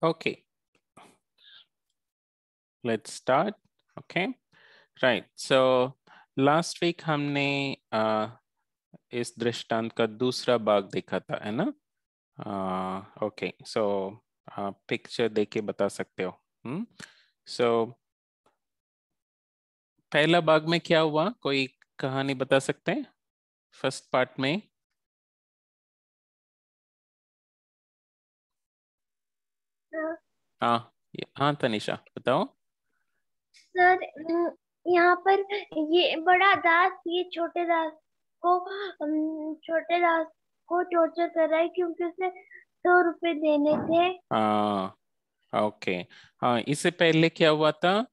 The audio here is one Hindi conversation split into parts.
Okay, let's start. Okay, right. So last week हमने इस दृष्टांत का दूसरा भाग देखा था, है ना? ओके, सो पिक्चर देख के बता सकते हो। सो पहला भाग में क्या हुआ, कोई कहानी बता सकते हैं? फर्स्ट पार्ट में हाँ हाँ तनिषा बताओ। सर यहाँ पर ये बड़ा दास ये छोटे दास को टॉर्चर कर रहा है क्योंकि उसे 100 रुपए देने थे। हाँ ओके, हाँ इससे पहले क्या हुआ था,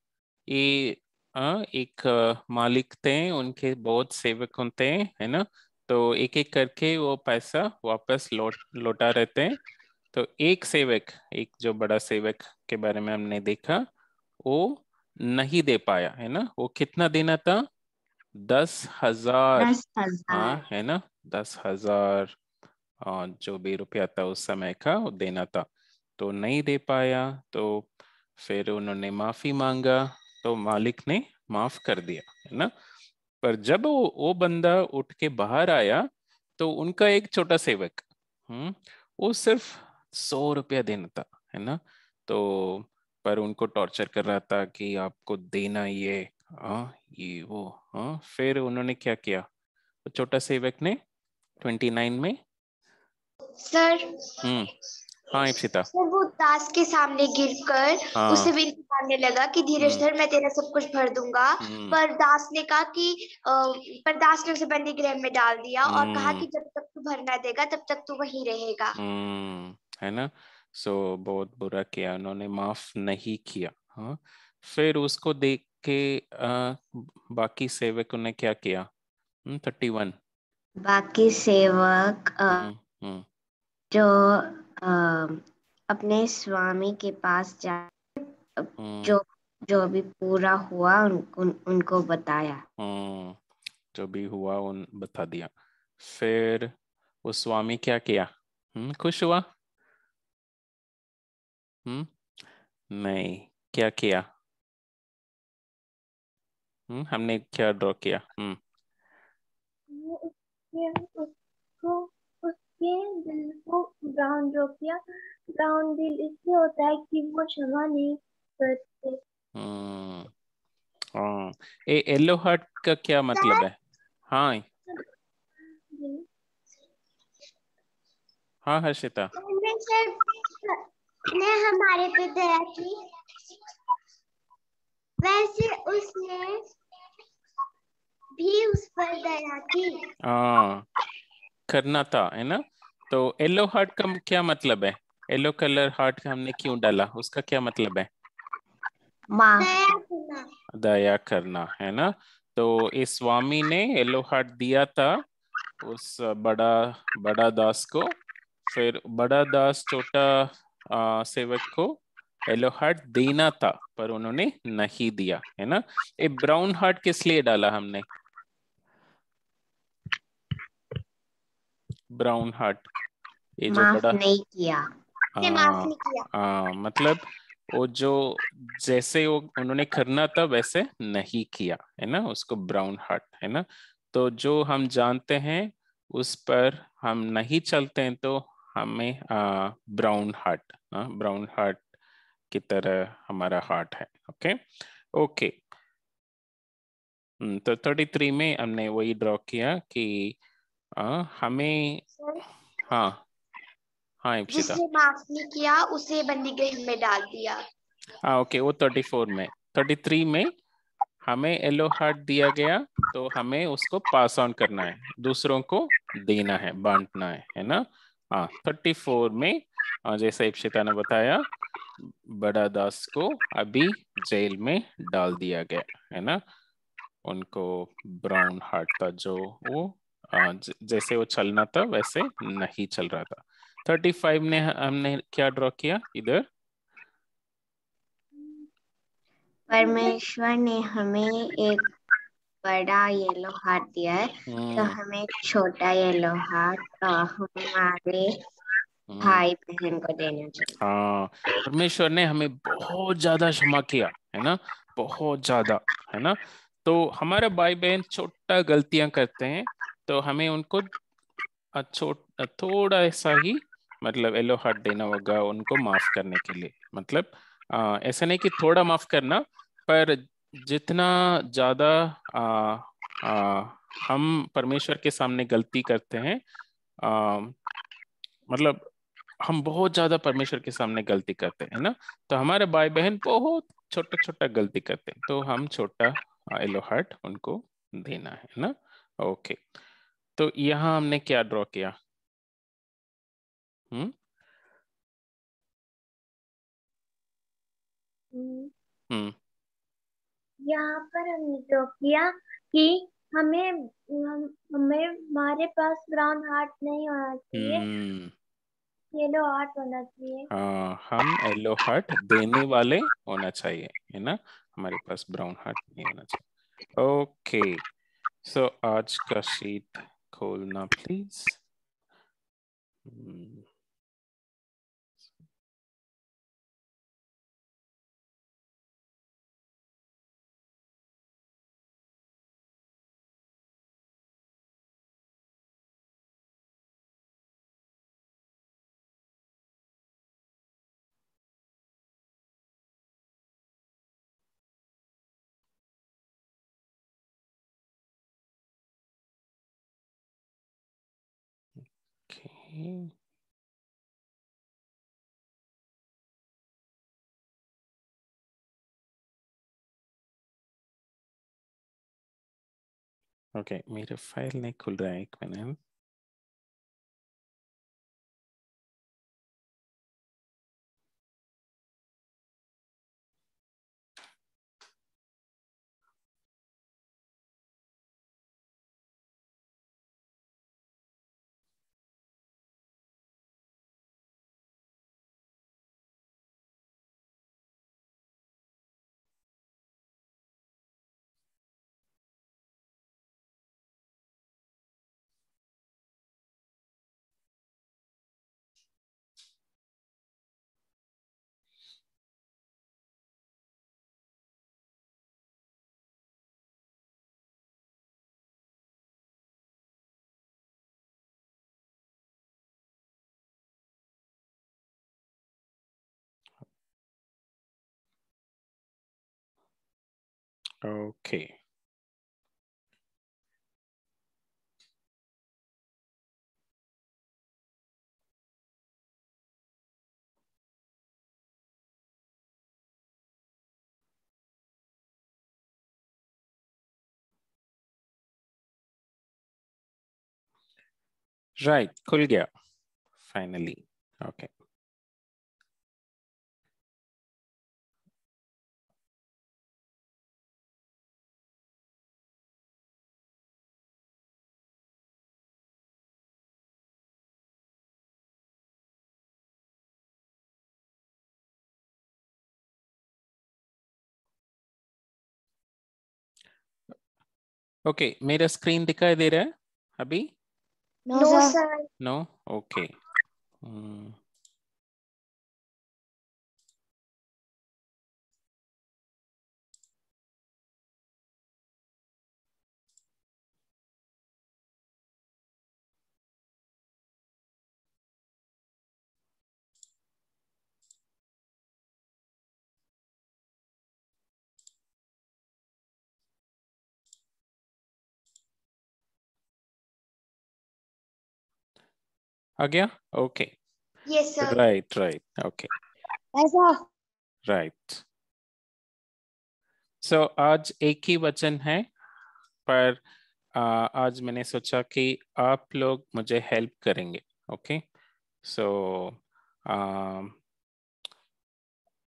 ये एक मालिक थे, उनके बहुत सेवक होते हैं, है ना? तो एक एक करके वो पैसा वापस लौटा रहते हैं। तो एक सेवक, एक जो बड़ा सेवक के बारे में हमने देखा, वो नहीं दे पाया, है ना? वो कितना देना था? 10,000। 10,000। हाँ है ना, 10,000 जो भी रुपया था उस समय का वो देना था, तो नहीं दे पाया। तो फिर उन्होंने माफी मांगा, तो मालिक ने माफ कर दिया, है ना? पर जब वो बंदा उठ के बाहर आया, तो उनका एक छोटा सेवक, वो सिर्फ 100 रुपया देना था, है ना? तो पर उनको टॉर्चर कर रहा था कि आपको देना ये वो। फिर उन्होंने क्या किया, तो छोटा सेवक ने 29 में। सर हाँ इप्सिता। सर वो दास के सामने गिरकर हाँ उसे विनती मांगने लगा कि धीरज हम्म धर, मैं तेरा सब कुछ भर दूंगा। हम्म पर दास ने कहा कि पर दास ने उसे बंदी गृह में डाल दिया और कहा हम्म कि जब तक तू भरना देगा तब तक तू वहीं रहेगा। है ना? सो बहुत बुरा किया, उन्होंने माफ नहीं किया। हाँ, फिर उसको देख के बाकी सेवकों ने क्या किया? 31। बाकी सेवक हम्म हम्म जो अपने स्वामी के पास जा हम्म जो जो भी पूरा हुआ उनको बताया। हम्म, जो भी हुआ उन बता दिया। फिर वो स्वामी क्या किया? खुश हुआ? नहीं, क्या किया? हमने क्या ड्रॉ किया? उसके उसको उसके दिल को ब्राउन ड्रॉ किया। ब्राउन दिल इसलिए होता है कि वो क्षमा नहीं करते। हम्म हाँ, येलो हार्ट का क्या मतलब है? हाँ हाँ हर्षिता। ने हमारे पे दया की वैसे उसने भी उस पर दया की। हाँ, करना था, है ना? तो येलो हार्ट का क्या मतलब है? येलो कलर हार्ट का हमने क्यों डाला, उसका क्या मतलब है? दया करना। दया करना, है ना? तो इस स्वामी ने येलो हार्ट दिया था उस बड़ा बड़ा दास को। फिर बड़ा दास छोटा सेवक को येलो हार्ट देना था, पर उन्होंने नहीं दिया, है ना? ये ब्राउन हार्ट किस लिए डाला हमने, ब्राउन हार्ट? ये जो माफ बड़ा नहीं किया। ने माफ नहीं किया। मतलब वो जो जैसे वो उन्होंने करना था वैसे नहीं किया, है ना? उसको ब्राउन हार्ट, है ना? तो जो हम जानते हैं उस पर हम नहीं चलते हैं, तो हमें ब्राउन हार्ट, ब्राउन हार्ट की तरह हमारा हार्ट है। ओके ओके, तो 33 में हमने वही ड्रॉ किया कि हमें। हाँ हाँ इप्सिता। जिसने माफ नहीं किया उसे बंदी गृह में डाल दिया। हाँ ओके, वो 34 में। 33 में हमें येलो हार्ट दिया गया, तो हमें उसको पास ऑन करना है, दूसरों को देना है, बांटना है ना? हाँ 34 में जैसे इप्सिता ने बताया, बड़ा दास को अभी जेल में डाल दिया गया, है ना? उनको ब्राउन हार्ट था, जो वो जैसे वो चलना था वैसे नहीं चल रहा था। 35 ने हमने क्या ड्रॉ किया इधर? परमेश्वर ने हमें एक बड़ा येलो हार्ट दिया है तो हम्म हमें छोटा येलो हार्ट हमारे भाई बहन को देना चाहिए। हाँ, परमेश्वर ने हमें बहुत ज्यादा क्षमा किया है ना, बहुत ज्यादा, है ना। तो हमारे भाई बहन छोटा गलतियां करते हैं, तो हमें उनको थोड़ा ऐसा ही मतलब एलो हार्ट देना होगा उनको माफ करने के लिए। मतलब ऐसा नहीं कि थोड़ा माफ करना, पर जितना ज्यादा आ, हम परमेश्वर के सामने गलती करते हैं, आ, मतलब हम बहुत ज्यादा परमेश्वर के सामने गलती करते हैं ना, तो हमारे भाई बहन बहुत छोटा छोटा गलती करते हैं, तो हम छोटा एलो हार्ट उनको देना है ना। ओके, तो यहाँ हमने क्या ड्रॉ किया? हम्म हम्म यहाँ पर हमने तो किया कि हमें हमारे पास ब्राउन हार्ट नहीं होना चाहिए, हम्म येलो हार्ट होना चाहिए। हाँ, हम एलो हार्ट देने वाले होना चाहिए, है ना, हमारे पास ब्राउन हार्ट नहीं होना चाहिए। ओके, सो आज का शीट खोलना प्लीज। Okay. ओके, मेरा फाइल नहीं खुल रहा है, एक मिनट। ओके, राइट, खुल गया फाइनली। ओके, ओके, मेरा स्क्रीन दिखाई दे रहा है अभी? No no sir. Sir. No, okay. आ गया? Okay, yes sir. Right right, okay, ऐसा राइट। सो आज एक ही वचन है, पर आज मैंने सोचा कि आप लोग मुझे हेल्प करेंगे। ओके, सो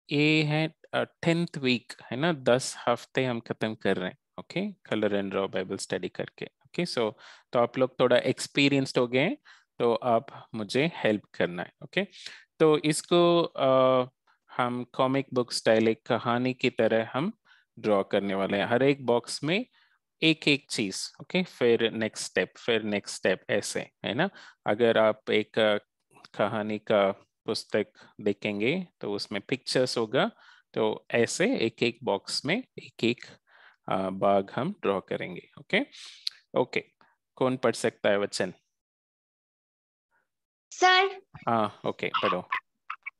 ये है 10th वीक, है ना, 10 हफ्ते हम खत्म कर रहे हैं। Okay, colour and draw Bible study करके। ओके, सो तो आप लोग थोड़ा एक्सपीरियंस्ड हो गए, तो आप मुझे हेल्प करना है। ओके, तो इसको हम कॉमिक बुक स्टाइल एक कहानी की तरह हम ड्रॉ करने वाले हैं, हर एक बॉक्स में एक एक चीज। ओके, फिर नेक्स्ट स्टेप, फिर नेक्स्ट स्टेप, ऐसे, है ना। अगर आप एक कहानी का पुस्तक देखेंगे तो उसमें पिक्चर्स होगा, तो ऐसे एक एक बॉक्स में एक एक बाघ हम ड्रॉ करेंगे। ओके ओके, कौन पढ़ सकता है वचन? सर, हाँ ओके, पढ़ो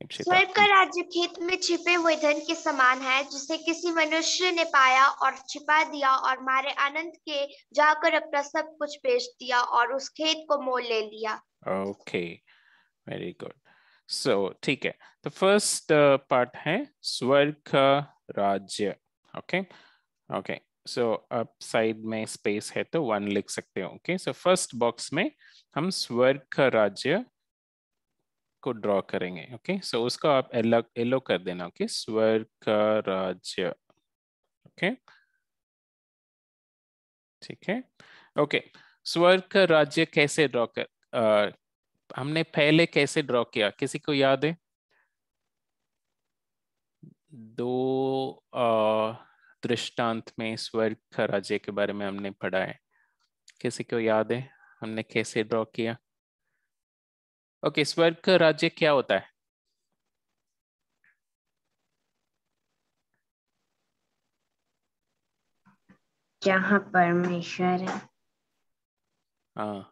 इप्सिता। स्वर्ग का राज्य खेत में छिपे हुए धन के समान है, जिसे किसी मनुष्य ने पाया और छिपा दिया, और मारे आनंद के जाकर अपना सब कुछ बेच दिया और उस खेत को मोल ले लिया। Okay, very good. सो ठीक है, तो फर्स्ट पार्ट है स्वर्ग का राज्य। ओके ओके, सो अब साइड में स्पेस है तो 1 लिख सकते हो। ओके, सो फर्स्ट बॉक्स में हम स्वर्ग का राज्य को ड्रॉ करेंगे। ओके, सो उसको आप येलो कर देना। ओके, स्वर्ग का राज्य। ओके ठीक है। ओके, स्वर्ग का राज्य कैसे ड्रॉ हमने पहले कैसे ड्रॉ किया, किसी को याद है? दो दृष्टांत में स्वर्ग का राज्य के बारे में हमने पढ़ा है, किसी को याद है हमने कैसे ड्रॉ किया? ओके, स्वर्ग का राज्य क्या होता है? जहाँ परमेश्वर है, हाँ,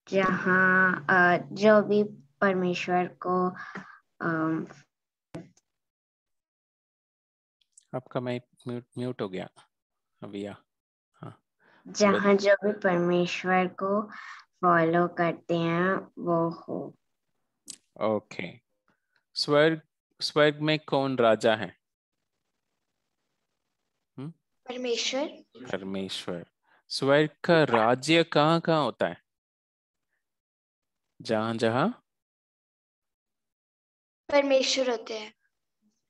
जहाँ जो भी परमेश्वर को अम, आपका माइक म्यूट हो गया अभी। हाँ जहाँ जो भी परमेश्वर को फॉलो करते हैं वो हो। ओके, स्वर्ग स्वर्ग में कौन राजा है? परमेश्वर। परमेश्वर। स्वर्ग का राज्य कहाँ कहाँ होता है? जहाँ जहाँ परमेश्वर होते हैं।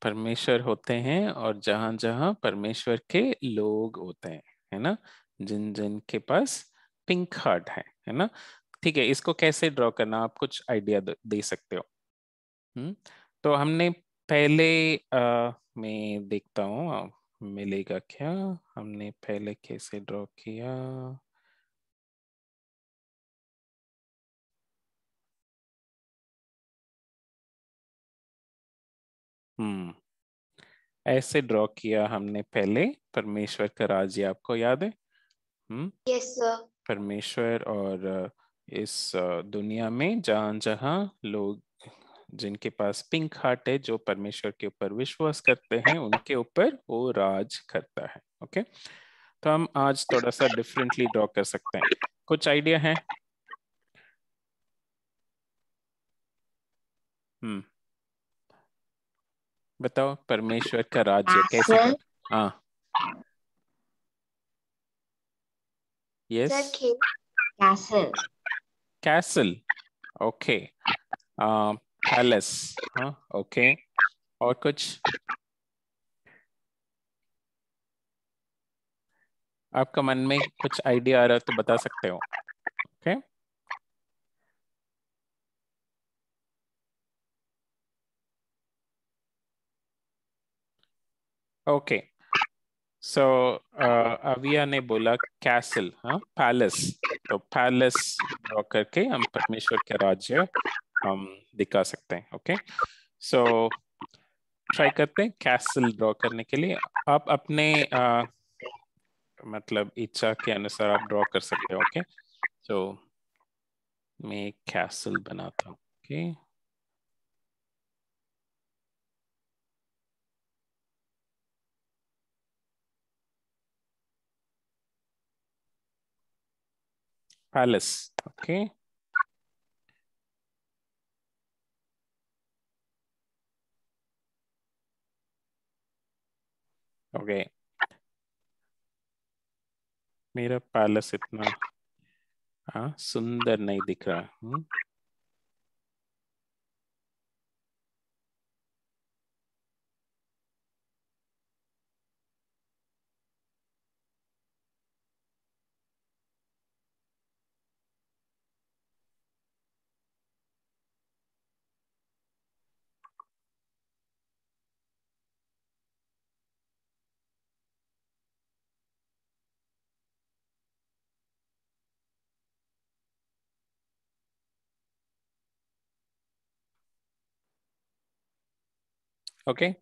परमेश्वर होते हैं और जहाँ जहाँ परमेश्वर के लोग होते हैं, है ना, जिन जिन के पास पिंक हार्ट है ना। ठीक है, इसको कैसे ड्रॉ करना, आप कुछ आइडिया दे सकते हो? तो हमने पहले मैं देखता हूँ मिलेगा क्या, हमने पहले कैसे ड्रॉ किया। ऐसे ड्रॉ किया हमने पहले परमेश्वर का राज्य, आपको याद है? Yes sir. परमेश्वर और इस दुनिया में जहाँ जहाँ लोग जिनके पास पिंक हार्ट है, जो परमेश्वर के ऊपर विश्वास करते हैं, उनके ऊपर वो राज करता है। ओके, तो हम आज थोड़ा सा डिफरेंटली ड्रॉ कर सकते हैं, कुछ आइडिया है? हम्म बताओ, परमेश्वर का राज्य कैसे कैसल। हाँ, यस, सर, खेत। कैसल। कैसल। Okay, palace. हाँ ओके, और कुछ आपका मन में कुछ आइडिया आ रहा है तो बता सकते हो। ओके ओके, सो अविया ने बोला कैसल, हाँ पैलेस, तो पैलेस ड्रॉ करके हम परमेश्वर के राज्य हम दिखा सकते हैं। ओके, सो ट्राई करते हैं कैसल ड्रॉ करने के लिए। आप अपने मतलब इच्छा के अनुसार आप ड्रॉ कर सकते हो। ओके, सो मैं कैसल बनाता हूँ। Okay palace. ओके ओके, मेरा पैलेस इतना हाँ सुंदर नहीं दिख रहा। ओके,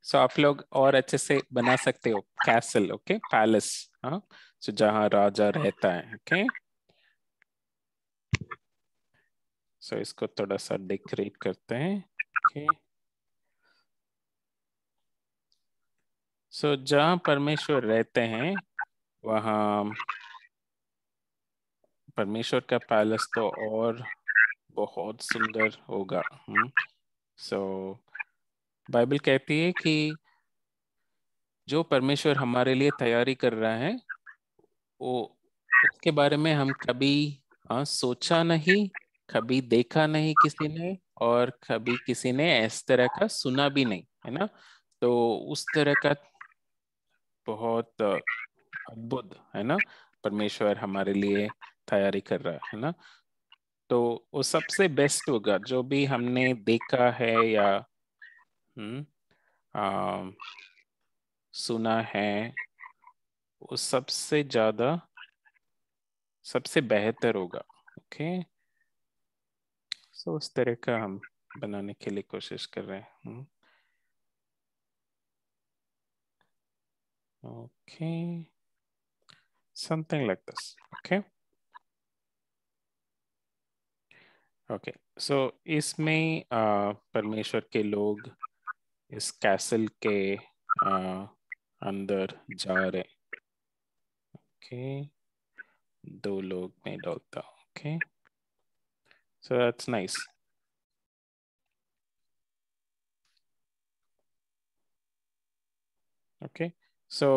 सो आप लोग और अच्छे से बना सकते हो कैसल, ओके, पैलेस, हाँ, सो जहाँ राजा रहता है, ओके। सो इसको थोड़ा सा डेकोरेट करते हैं, ओके। सो जहाँ परमेश्वर रहते हैं वहाँ परमेश्वर का पैलेस तो और बहुत सुंदर होगा। सो बाइबल कहती है कि जो परमेश्वर हमारे लिए तैयारी कर रहा है वो उसके बारे में हम कभी सोचा नहीं, कभी देखा नहीं किसी ने, और कभी किसी ने इस तरह का सुना भी नहीं, है ना। तो उस तरह का बहुत अद्भुत, है ना, परमेश्वर हमारे लिए तैयारी कर रहा है ना। तो वो सबसे बेस्ट होगा जो भी हमने देखा है या हम्म आ, सुना है, वो सबसे ज्यादा सबसे बेहतर होगा, ओके। सो उस तरह का हम बनाने के लिए कोशिश कर रहे हैं। Okay, something like this, okay. Okay, so इसमें परमेश्वर के लोग इस कैसल के अंदर जा रहे, ओके। दो लोग में डालता, okay, so that's nice. Okay, so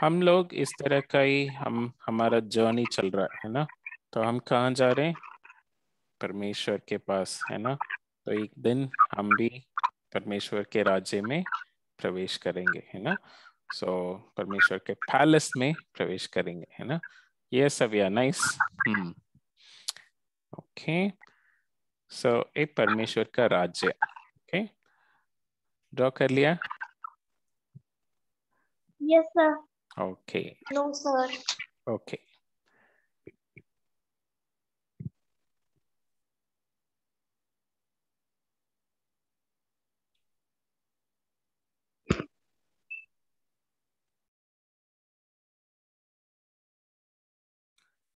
हम लोग इस तरह का ही हमारा जर्नी चल रहा है ना। तो हम कहाँ जा रहे हैं? परमेश्वर के पास, है ना। तो एक दिन हम भी परमेश्वर के राज्य में प्रवेश करेंगे, है ना। सो परमेश्वर के पैलेस में प्रवेश करेंगे, है ना। ये सब या नाइस। ओके, सो एक परमेश्वर का राज्य, ओके, ड्रॉ कर लिया। Yes sir. Okay, no sir. Okay,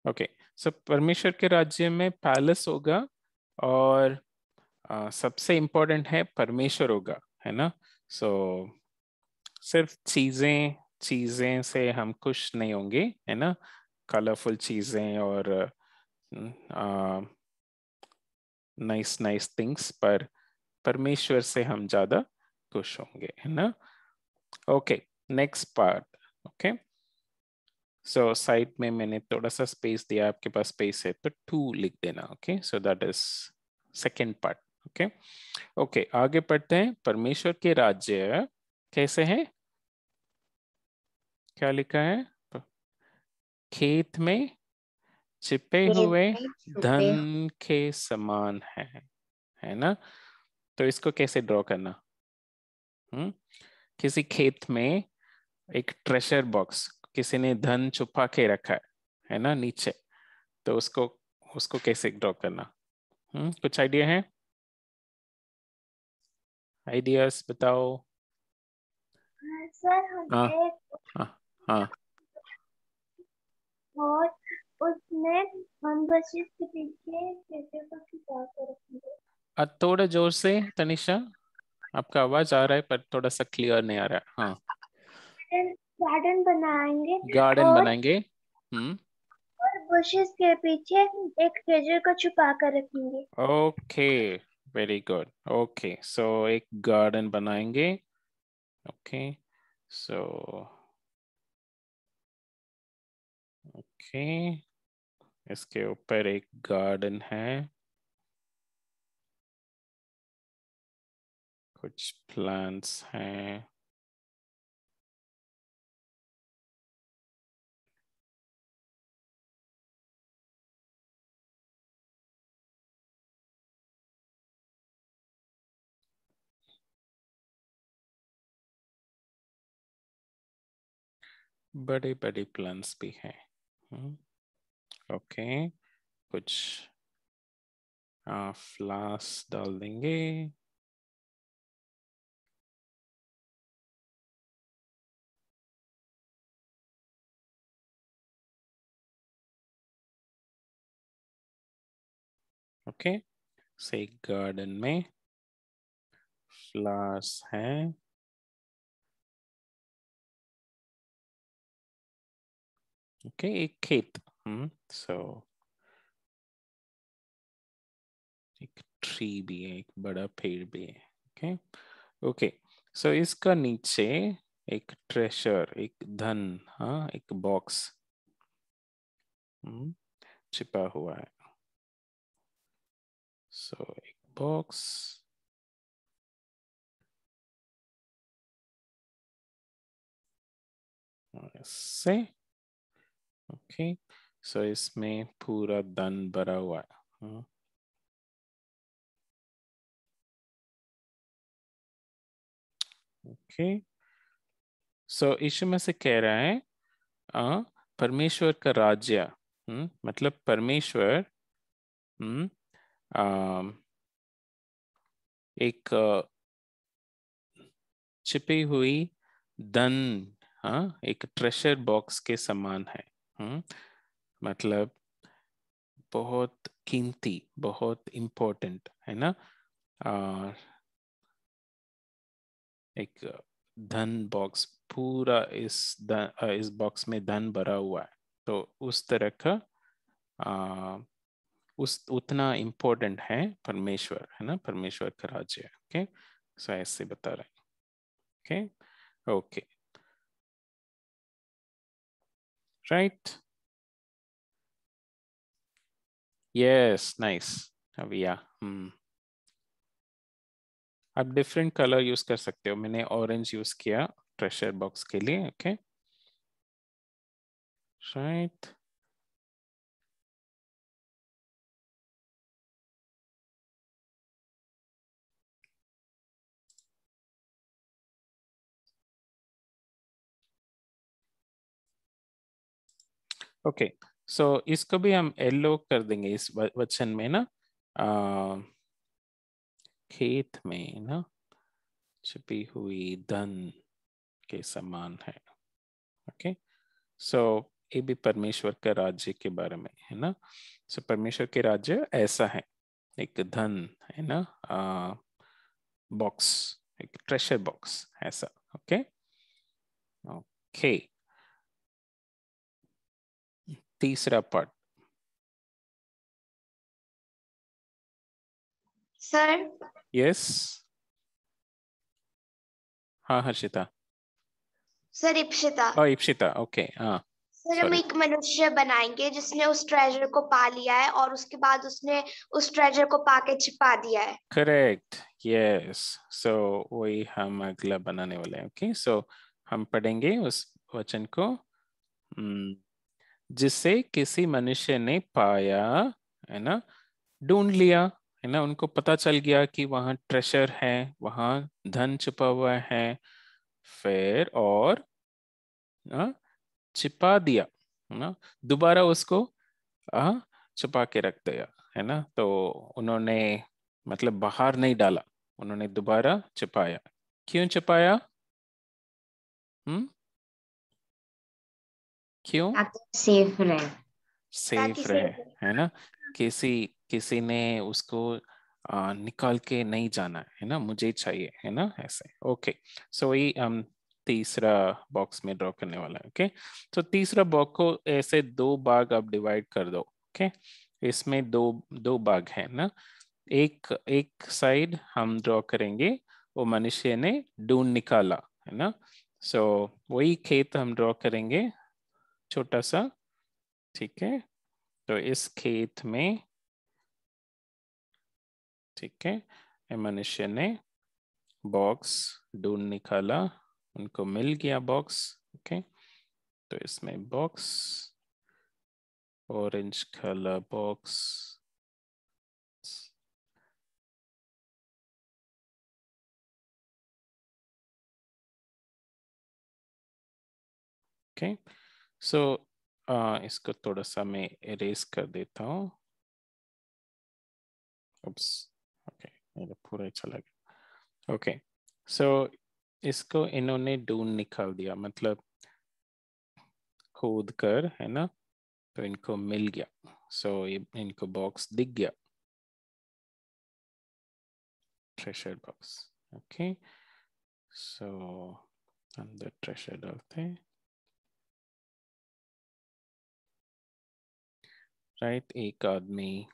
okay. So परमेश्वर के राज्य में पैलेस होगा, और सबसे इम्पोर्टेंट है परमेश्वर होगा, है ना। सो सिर्फ चीजें चीजें से हम खुश नहीं होंगे, है ना। कलरफुल चीजें और नाइस नाइस थिंग्स, पर परमेश्वर से हम ज्यादा खुश होंगे, है ना। Okay, next part, okay. So side में मैंने थोड़ा सा स्पेस दिया, आपके पास स्पेस है तो 2 लिख देना, okay. So that is second part, okay. Okay, आगे पढ़ते हैं। परमेश्वर के राज्य कैसे है? क्या लिखा है? खेत में छिपे खेत हुए में छुपे धन के समान है ना। तो इसको कैसे ड्रॉ करना? किसी खेत में एक ट्रेजर बॉक्स, किसी ने धन छुपा के रखा है ना, नीचे। तो उसको उसको कैसे ड्रॉ करना? कुछ आइडिया है? आइडियाज बताओ। सर हम हाँ, एक हाँ, हाँ। और उसमें हम बसेस के पीछे कैसे को छुपा कर रखेंगे। थोड़ा जोर से तनिषा, आपका आवाज आ रहा है पर थोड़ा सा क्लियर नहीं आ रहा है। हाँ, गार्डन बनाएंगे गार्डन और बनाएंगे। हम्म बुशेस के पीछे एक ट्रेजर को छुपा कर रखेंगे। Okay, very good. ओके, सो एक गार्डन बनाएंगे, ओके। सो ओके, इसके ऊपर एक गार्डन है, कुछ प्लांट्स हैं, बड़े बड़े प्लांट्स भी हैं। ओके, कुछ फ्लावर्स डाल देंगे, ओके, से गार्डन में फ्लावर्स हैं, ओके, एक खेत, सो एक ट्री भी है, एक बड़ा पेड़ भी है, ओके ओके। सो इसका नीचे एक ट्रेशर, एक धन, हाँ, एक बॉक्स छिपा हुआ है। सो एक बॉक्स, ऐसे, ओके। सो इसमें पूरा धन भरा हुआ है। ओके, सो यीशु में से कह रहा है परमेश्वर का राज्य, मतलब परमेश्वर एक छिपी हुई धन, हाँ, एक ट्रेशर बॉक्स के समान है। मतलब बहुत कीमती, बहुत इम्पोर्टेंट है ना। और एक धन बॉक्स, पूरा इस बॉक्स में धन भरा हुआ है, तो उस तरह का उस उतना इम्पोर्टेंट है परमेश्वर, है ना, परमेश्वर का राज्य। ओके, सो ऐसे बता रहे हैं। Okay okay, right, yes, nice. अभी आप डिफरेंट कलर यूज कर सकते हो, मैंने ऑरेंज यूज किया ट्रेशर बॉक्स के लिए। Okay, right, okay. सो इसको भी हम येलो कर देंगे इस वचन में ना, खेत में ना छिपी हुई धन के समान है। ओके, सो ये भी परमेश्वर के राज्य के बारे में है ना। सो परमेश्वर के राज्य ऐसा है, एक धन है ना, बॉक्स, एक ट्रेशर बॉक्स ऐसा। ओके ओके, तीसरा पार्ट। सर यस, हाँ हर्षिता, सर इप्सिता, इप्सिता, ओके, हाँ, सर हम सॉरी, एक मनुष्य बनाएंगे जिसने उस ट्रेजर को पा लिया है और उसके बाद उसने उस ट्रेजर को पाके छिपा दिया है। Correct, yes. सो वही हम अगला बनाने वाले हैं। ओके, सो हम पढ़ेंगे उस वचन को, जिसे किसी मनुष्य ने पाया, है ना, ढूंढ लिया, है ना, उनको पता चल गया कि वहां ट्रेशर है, वहां धन छुपा हुआ है, फिर और छिपा दिया, है ना, दोबारा उसको छुपा के रख दिया, है ना। तो उन्होंने मतलब बाहर नहीं डाला, उन्होंने दोबारा छुपाया। क्यों छुपाया? हम्म, क्यों? ताकि सेफ रहे। ताकि सेफ रहे, से है ना। किसी किसी ने उसको निकाल के नहीं जाना है ना, मुझे चाहिए, है ना, ऐसे। ओके, सो वही हम तीसरा बॉक्स में ड्रॉ करने वाला है। ओके, तो तीसरा बॉक्स को ऐसे दो भाग आप डिवाइड कर दो। ओके, इसमें दो दो भाग है ना। एक एक साइड हम ड्रॉ करेंगे, वो मनुष्य ने ढूंढ निकाला, है ना। सो वही खेत हम ड्रॉ करेंगे, छोटा सा, ठीक है। तो इस खेत में, ठीक है, ये मनुष्य ने बॉक्स ढूंढ निकाला, उनको मिल गया बॉक्स। ओके, तो इसमें box, orange colour box, okay. So इसको थोड़ा सा मैं इरेज कर देता हूँ। ओके, मेरा पूरा ही चला गया। ओके, सो इसको इन्होंने ढूंढ निकाल दिया, मतलब खोद कर, है ना, तो इनको मिल गया। सो ये इनको बॉक्स दिख गया। treasure box. Okay, so अंदर treasure डालते हैं. राइट, एक आदमी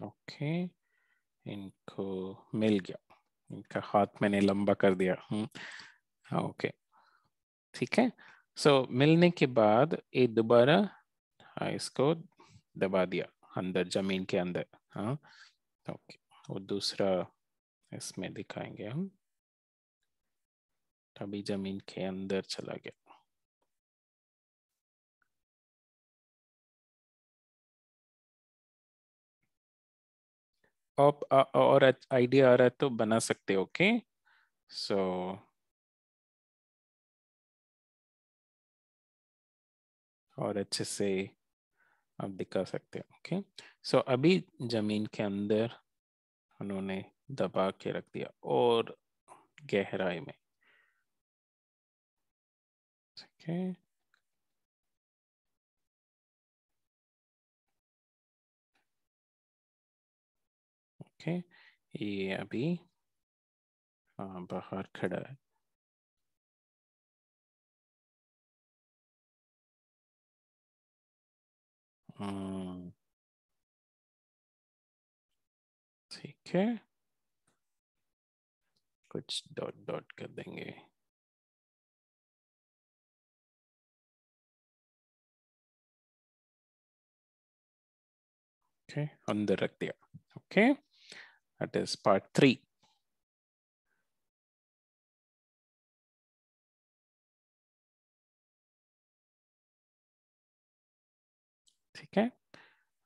ओके, इनको मिल गया, इनका हाथ मैंने लंबा कर दिया. ओके, ठीक है. सो मिलने के बाद ये दोबारा इसको दबा दिया अंदर, जमीन के अंदर. हाँ, ओके. और दूसरा इसमें दिखाएंगे हम. अभी जमीन के अंदर चला गया. आप और आइडिया आ रहा है तो बना सकते हो. ओके, सो और अच्छे से आप दिखा सकते हो. ओके, सो अभी जमीन के अंदर उन्होंने दबा के रख दिया और गहराई में. ठीक है, ओके. ये अभी बाहर खड़ा है. ठीक है, कुछ डॉट डॉट कर देंगे. ओके, अंदर रख दिया. Okay, that is part 3. ठीक है,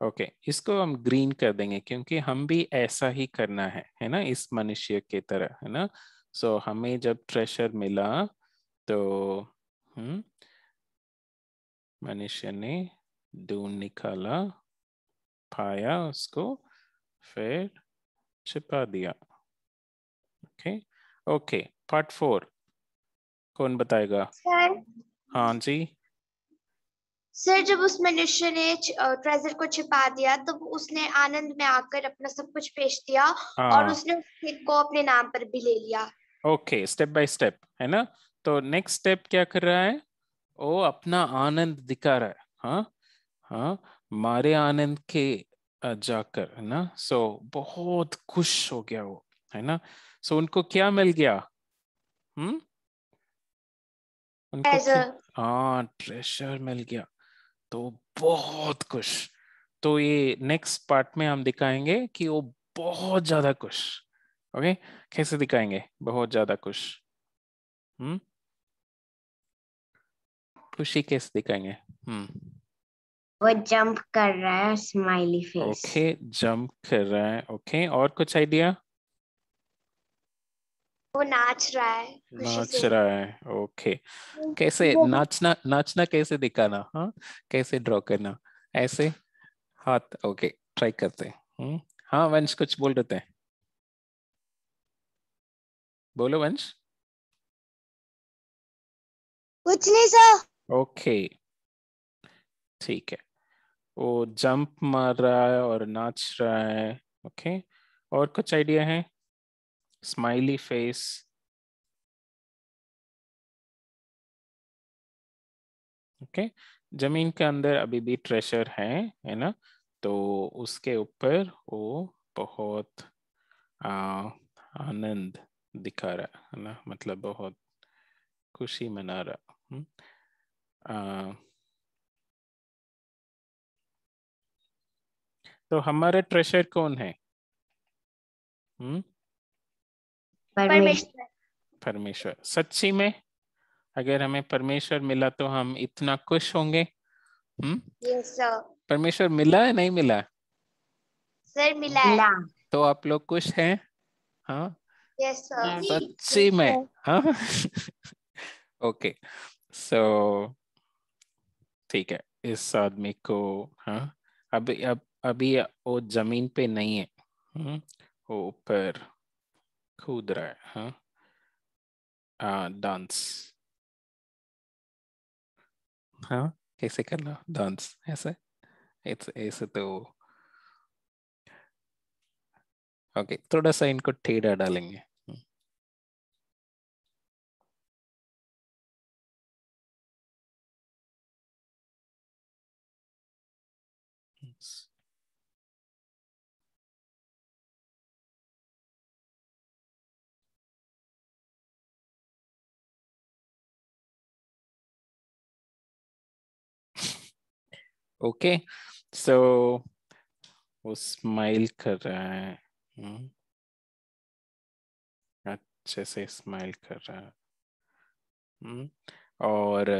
ओके. इसको हम ग्रीन कर देंगे क्योंकि हम भी ऐसा ही करना है ना, इस मनुष्य की तरह, है ना. सो हमें जब ट्रेजर मिला तो मनुष्य ने ढूंढ निकाला, पाया उसको, फिर छिपा दिया. Okay, okay. पार्ट 4 कौन बताएगा? सर, हाँ जी. सर जब उस मनुष्य ने ट्रेजर को छिपा दिया तो उसने आनंद में आकर अपना सब कुछ पेश दिया और हाँ, उसने उस खेत को अपने नाम पर भी ले लिया. ओके, स्टेप बाय स्टेप, है ना. तो नेक्स्ट स्टेप क्या कर रहा है? वो अपना आनंद दिखा रहा है. हाँ हाँ, मारे आनंद के जाकर, है ना. सो बहुत खुश हो गया वो, है ना. सो उनको क्या मिल गया? उनको क्या? ट्रेजर. हाँ, ट्रेजर मिल गया. तो बहुत खुश. तो ये नेक्स्ट पार्ट में हम दिखाएंगे कि वो बहुत ज्यादा खुश. ओके, कैसे दिखाएंगे बहुत ज्यादा खुश? खुशी कैसे दिखाएंगे? वो जंप कर रहा है, स्माइली फेस. ओके, जंप कर रहा है. ओके, और कुछ आइडिया? वो नाच रहा है खुशी नाच से. रहा है. ओके, कैसे नाचना? नाचना कैसे दिखाना? हाँ, कैसे ड्रॉ करना? ऐसे हाथ. ओके, ट्राई करते हैं. हाँ वंश, कुछ बोल रहे थे, बोलो वंश. कुछ नहीं सर. ओके, ठीक है. वो जंप मार रहा है और नाच रहा है. ओके, और कुछ आइडिया है? Smiley face. ओके, जमीन के अंदर अभी भी ट्रेजर है ना. तो उसके ऊपर वो बहुत आनंद दिखा रहा है ना, मतलब बहुत खुशी मना रहा. तो हमारा ट्रेजर कौन है? परमेश्वर. परमेश्वर. सच्ची में अगर हमें परमेश्वर मिला तो हम इतना खुश होंगे? Yes sir. परमेश्वर मिला है, नहीं मिला? सर मिला है. ला. तो आप लोग खुश हैं? हाँ, यस सर. सच्ची में. हाँ. ओके, सो ठीक है. इस आदमी को, हाँ, अभी वो जमीन पे नहीं है. वो ऊपर कूद रहा है. हाँ, डांस. हाँ, कैसे करना डांस ऐसे ऐसे तो ओके थोड़ा सा इनको टेढ़ा डालेंगे ओके सो वो स्माइल कर रहा है अच्छे से स्माइल कर रहा है और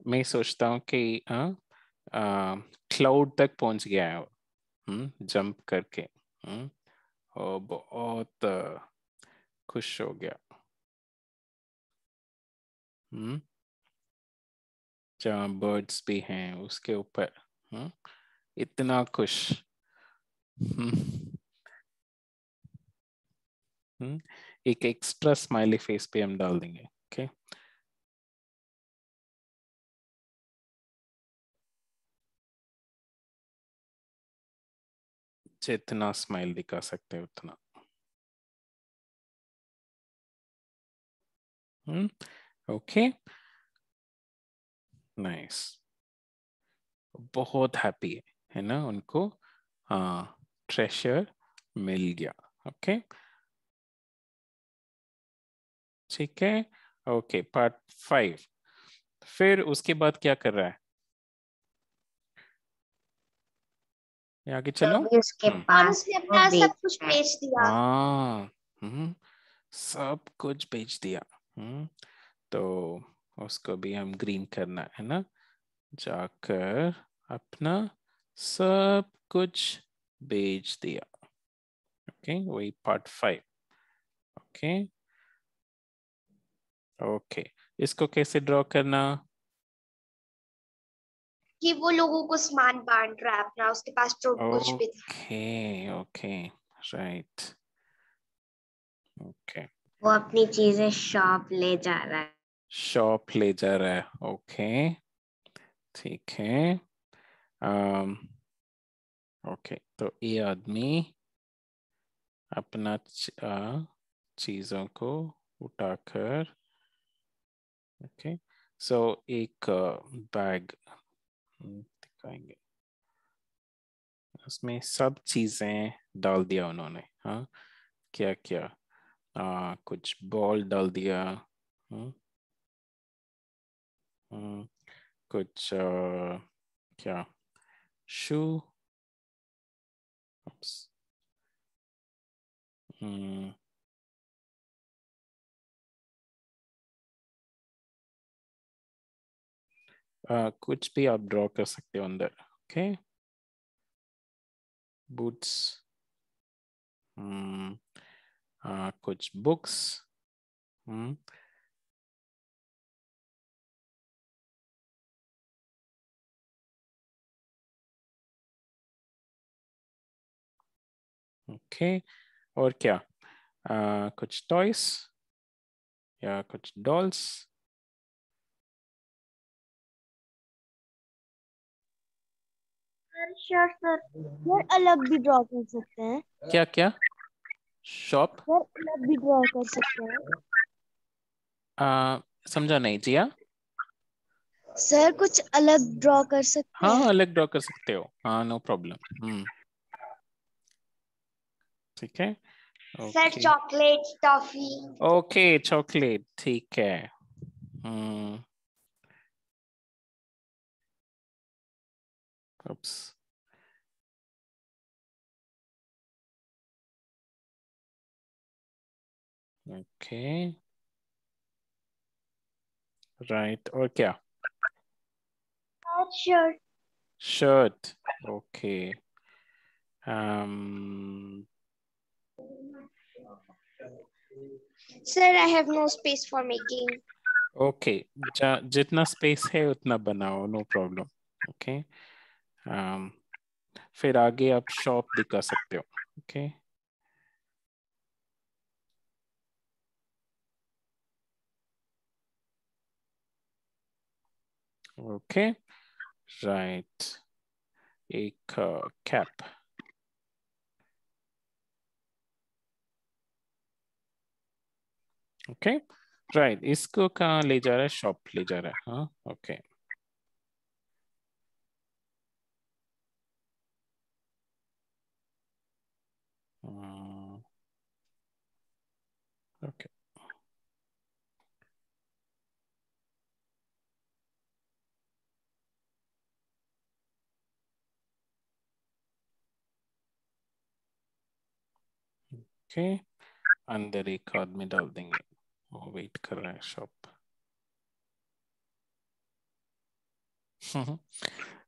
मैं सोचता हूँ कि क्लाउड तक पहुंच गया है वो जंप करके और बहुत खुश हो गया जहाँ बर्ड्स भी हैं उसके ऊपर इतना खुश एक एक्स्ट्रा स्माइली फेस पे हम डाल देंगे ओके जितना स्माइल दिखा सकते हैं उतना ओके नाइस बहुत हैप्पी है ना उनको ट्रेशर मिल गया ओके ठीक है ओके पार्ट 5 फिर उसके बाद क्या कर रहा है ये आगे चलो तो भी उसके और पास उसने वो अपना सब कुछ बेचता है। बेच दिया। हाँ सब कुछ बेच दिया तो उसको भी हम ग्रीन करना है ना जाकर अपना सब कुछ बेच दिया ओके वही पार्ट 5 ओके ओके इसको कैसे ड्रॉ करना कि वो लोगों को सामान बांट रहा है अपना, उसके पास जो कुछ भी था। ओके ओके राइट ओके वो अपनी चीजें शॉप ले जा रहा है। शॉप ले जा रहा है ओके ठीक है ओके तो ये आदमी अपना चीजों को उठाकर ओके सो एक बैग दिखाएंगे उसमें सब चीजें डाल दिया उन्होंने हाँ क्या क्या कुछ बॉल डाल दिया कुछ क्या शू कुछ भी आप ड्रॉ कर सकते हो अंदर ओके बूट्स कुछ बुक्स ओके और क्या कुछ टॉयस या कुछ डॉल्स सर सर अलग भी ड्रॉ कर सकते हैं क्या क्या शॉप सर अलग भी ड्रॉ कर सकते हैं समझा नहीं जिया सर कुछ अलग ड्रॉ कर सकते हैं हाँ अलग ड्रॉ कर सकते हो हाँ नो प्रॉब्लम ठीक है sir okay chocolate, toffee. Okay chocolate ठीक है oops ओके राइट और क्या shirt shirt okay sir I have no space for making. Okay जितना स्पेस है उतना बनाओ नो प्रॉब्लम ओके फिर आगे आप शॉप दिखा सकते हो ओके ओके राइट, एक कैप। ओके, राइट, इसको कहाँ ले जा रहा है? शॉप ले जा रहा है। हाँ, ओके। ओके, ओके, अंदर एक आदमी डाल देंगे, वो वेट कर रहा है शॉप।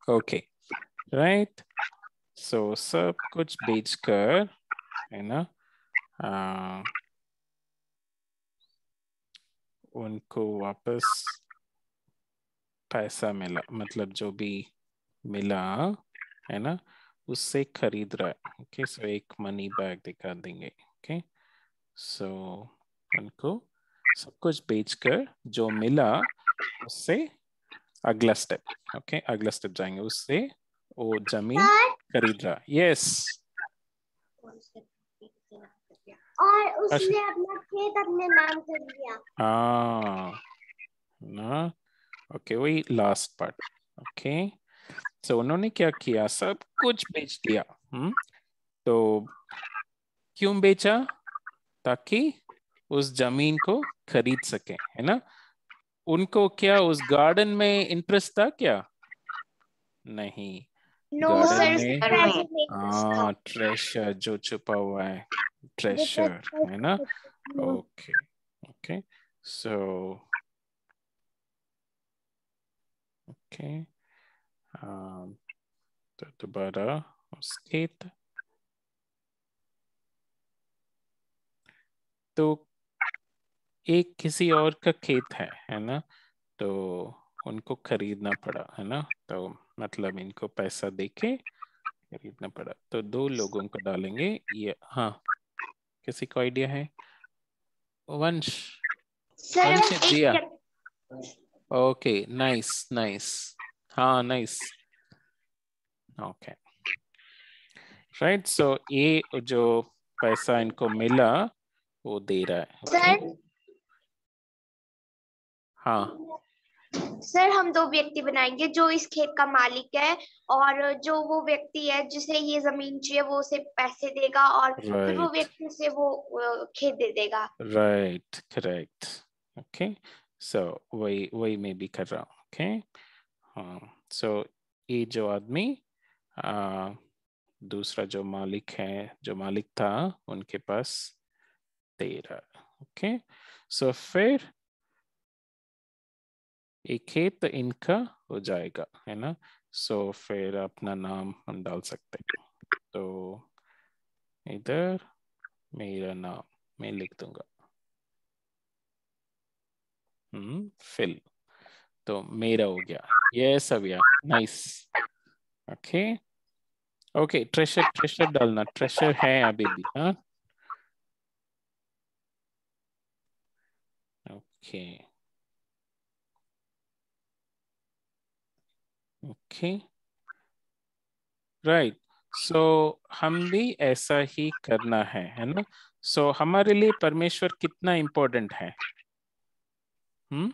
Okay, right. सो सब कुछ बेचकर, है ना, उनको वापस पैसा मिला, मतलब जो भी मिला, है ना, उससे खरीद रहा है। ओके, सो एक मनी बैग दिखा देंगे। ओके, सो उनको सब कुछ बेचकर जो मिला उससे अगला स्टेप, ओके, अगला स्टेप जाएंगे, उससे वो जमीन खरीद रहा। यस, और उसने अपना खेत अपने नाम कर दिया। हाँ ना, ओके, वही लास्ट पार्ट। ओके, सो उन्होंने क्या किया? सब कुछ बेच दिया। तो क्यों बेचा? ताकि उस जमीन को खरीद सके, है ना। उनको क्या उस गार्डन में इंटरेस्ट था क्या? नहीं, नो गार्डन सर, में पैसे में interest था। ट्रेशर जो छुपा हुआ है, ट्रेशर, है ना। ओके, ओके, सो ओके, तो दोबारा उस खेत, तो एक किसी और का खेत है ना, तो उनको खरीदना पड़ा, है ना। तो मतलब इनको पैसा देके खरीदना पड़ा, तो दो लोगों को डालेंगे ये। हाँ, किसी को आइडिया है? वंश, सर वंश ने दिया। एक ओके, नाइस नाइस, हाँ नाइस, ओके, राइट। सो ये जो पैसा इनको मिला वो दे रहा है। ओके, सर हाँ, सर हम दो व्यक्ति बनाएंगे, जो इस खेत का मालिक है और जो वो व्यक्ति है जिसे ये जमीन चाहिए, वो उसे पैसे देगा और फिर वो राइट, व्यक्ति उसे वो खेत दे देगा। Right, correct. ओके, सो वही वही मैं भी कर रहा हूँ। ओके, हाँ, सो ये जो आदमी, आ, दूसरा जो मालिक है, जो मालिक था, उनके पास दे रहा। ओके, सो फिर एक खेत इनका हो जाएगा, है ना। सो फिर अपना नाम हम डाल सकते हैं, तो इधर मेरा नाम मैं लिख दूंगा, फिल, तो मेरा हो गया। यस अभिया, nice. Okay, okay, treasure, treasure डालना, ट्रेशर है अभी भी। हाँ, ओके, ओके, राइट। सो हम भी ऐसा ही करना है ना। सो हमारे लिए परमेश्वर कितना इम्पोर्टेंट है? हम्म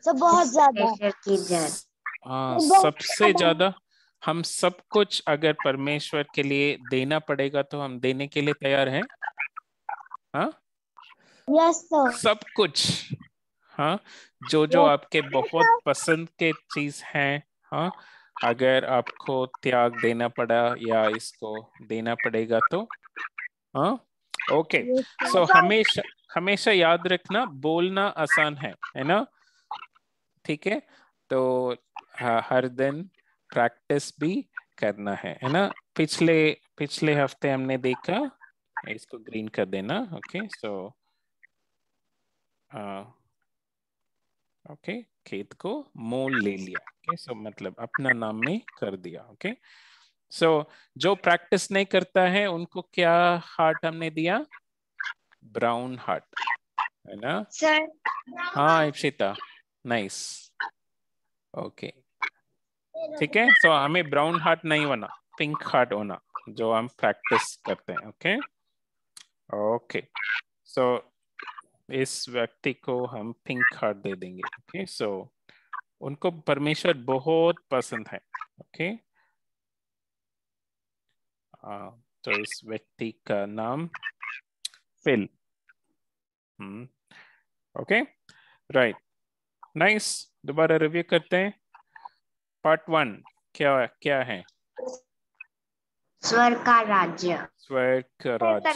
तो बहुत ज्यादा। प्रेशर की जड़। हाँ, सबसे ज्यादा। हम सब कुछ अगर परमेश्वर के लिए देना पड़ेगा तो हम देने के लिए तैयार हैं। हाँ, यस सर। सब कुछ। हाँ, जो जो आपके बहुत पसंद के चीज हैं, हाँ, अगर आपको त्याग देना पड़ा या इसको देना पड़ेगा तो, हाँ, ओके। सो हमेशा हमेशा याद रखना, बोलना आसान है ना, ठीक है। तो हर दिन प्रैक्टिस भी करना है ना। पिछले पिछले हफ्ते हमने देखा, इसको ग्रीन कर देना। ओके, सो ओके, खेत को मोल ले लिया। ओके, सो मतलब अपना नाम में कर दिया। ओके, सो जो प्रैक्टिस नहीं करता है उनको क्या हार्ट हमने दिया? ब्राउन हार्ट, है ना। सर हाँ इप्सिता, नाइस, ओके, ठीक है, सो हमें ब्राउन हार्ट नहीं होना, पिंक हार्ट होना, जो हम प्रैक्टिस करते हैं। ओके ओके, सो इस व्यक्ति को हम पिंक हार्ट दे देंगे। ओके, सो उनको परमेश्वर बहुत पसंद है। ओके, तो इस व्यक्ति का नाम फिल। Okay, right, nice. दोबारा रिव्यू करते हैं। पार्ट 1 क्या क्या है? स्वर्ग का राज्य। स्वर्ग का राज्य।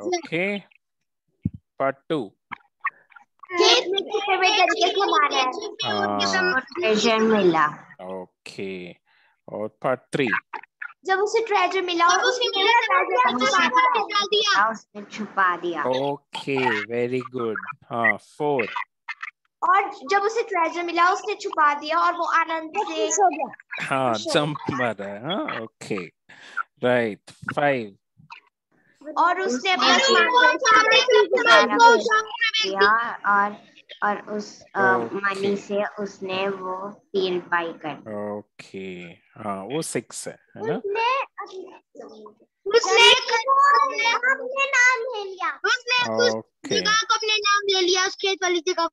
ओके, पार्ट 2 खेत में छिपे हुए धन के समान है। ट्रेजर मिला। ओके, और पार्ट 3 जब उसे ट्रेजर मिला और उसने उसने छुपा दिया। Okay, very good. हाँ, 4 और जब उसे ट्रेजर मिला उसने छुपा दिया और वो आनंद से हाँ, जंप मारा है। हाँ, ओके, राइट। 5 और उसने और उस मनी से उसने वो फील्ड बाई कर दी। ओके, हाँ, वो 6 है ना? उसने अपने नाम ले लिया। ओके, को अपने नाम ले लिया, उस खेत वाली जगह।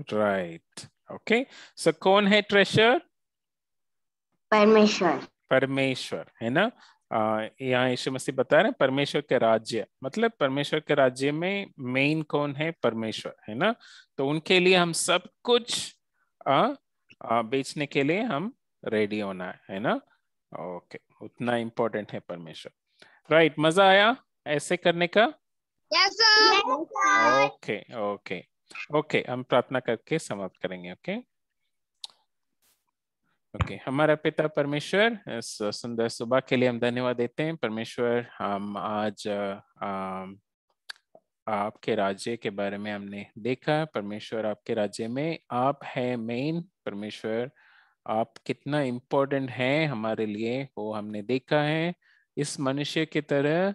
राइट। ओके, सो कौन है ट्रेजर? परमेश्वर। परमेश्वर, है ना? यहाँ यीशु मसीह बता रहे हैं परमेश्वर के राज्य, मतलब परमेश्वर के राज्य में मेन कौन है? परमेश्वर, है ना? तो उनके लिए हम सब कुछ बेचने के लिए हम रेडी होना है ना? ओके, उतना इम्पोर्टेंट है परमेश्वर। राइट, मजा आया ऐसे करने का? ओके ओके ओके, हम प्रार्थना करके समाप्त करेंगे। ओके ओके, हमारा पिता परमेश्वर, इस सुंदर सुबह के लिए हम धन्यवाद देते हैं। परमेश्वर, हम आज आपके राज्य के बारे में हमने देखा। परमेश्वर, आपके राज्य में आप है मेन। परमेश्वर, आप कितना इम्पोर्टेंट है हमारे लिए वो हमने देखा है। इस मनुष्य की तरह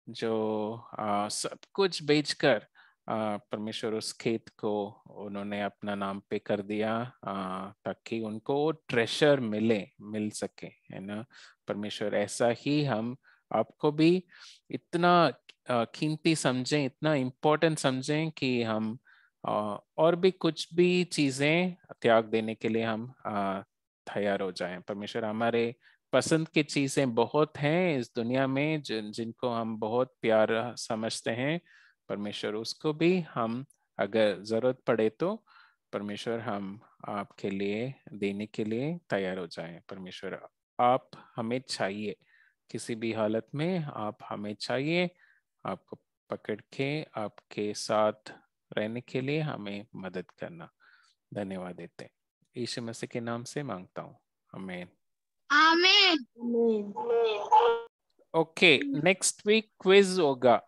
जो सब कुछ बेचकर परमेश्वर उस खेत को उन्होंने अपना नाम पे कर दिया, ताकि उनको ट्रेजर मिल सके, है ना? परमेश्वर, ऐसा ही हम आपको भी इतना कीमती समझें, इतना इम्पोर्टेंट समझें कि हम और भी कुछ भी चीजें त्याग देने के लिए हम तैयार हो जाएं। परमेश्वर, हमारे पसंद की चीजें बहुत हैं इस दुनिया में जिनको हम बहुत प्यार समझते हैं। परमेश्वर, उसको भी हम अगर जरूरत पड़े तो परमेश्वर हम आपके लिए देने के लिए तैयार हो जाएं। परमेश्वर, आप हमें चाहिए, किसी भी हालत में आप हमें चाहिए। आपको पकड़ के आपके साथ रहने के लिए हमें मदद करना। धन्यवाद देते हैं, यीशु मसीह के नाम से मांगता हूँ, आमीन। आमीन। ओके, नेक्स्ट वीक क्विज होगा।